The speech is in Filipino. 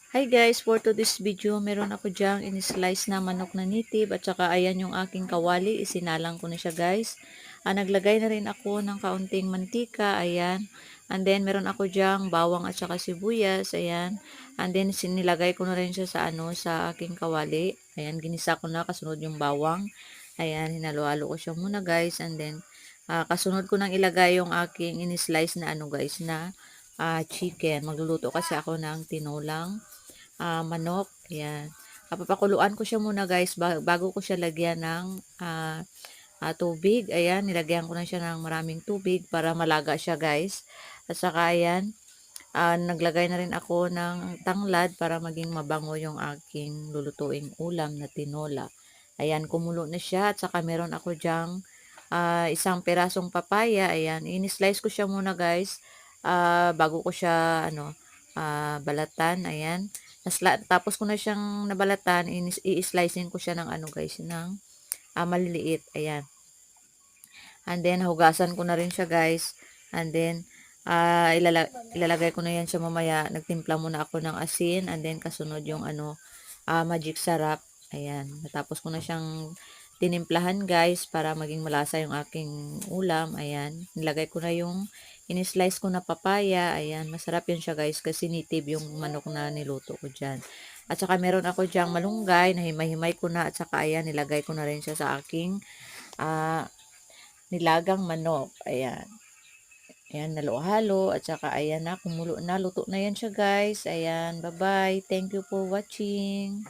Hi guys, for today's video, meron ako dyang in-slice na manok na native at saka ayan yung aking kawali, isinalang ko na siya guys. Naglagay na rin ako ng kaunting mantika, ayan. And then meron ako dyang bawang at saka sibuyas, ayan. And then sinilagay ko na rin siya sa sa aking kawali. Ayan, ginisa ko na kasunod yung bawang. Ayan, hinalo-halo ko siya muna guys. And then kasunod ko nang ilagay yung aking in-slice na guys na chicken. Magluluto kasi ako ng tinolang manok. Ayan. Papakuluan ko siya muna guys bago ko siya lagyan ng tubig. Ayan, nilagyan ko na siya ng maraming tubig para malaga siya guys. At saka ayan, naglagay na rin ako ng tanglad para maging mabango yung aking lulutuing ulam na tinola. Ayan, kumulo na siya at saka meron ako dyang isang pirasong papaya. Ayan, in-slice ko siya muna guys bago ko siya balatan. Ayan. Tapos ko na siyang nabalatan, i-slicing ko siya ng guys, ng maliliit. Ayan. And then, hugasan ko na rin siya guys. And then, ilalagay ko na yan siya mamaya. Nagtimpla muna ako ng asin. And then, kasunod yung magic sarap. Ayan. Natapos ko na siyang tinimplahan guys para maging malasa yung aking ulam. Ayan. Nilagay ko na yung in-slice ko na papaya. Ayan. Masarap yun siya guys kasi native yung manok na niluto ko dyan. At saka meron ako dyang malunggay na himay-himay ko na. At saka ayan, nilagay ko na rin siya sa aking ah, nilagang manok. Ayan. Ayan, nalo-halo. At saka ayan na, kumulo na. Luto na yan siya guys. Ayan. Bye-bye. Thank you for watching.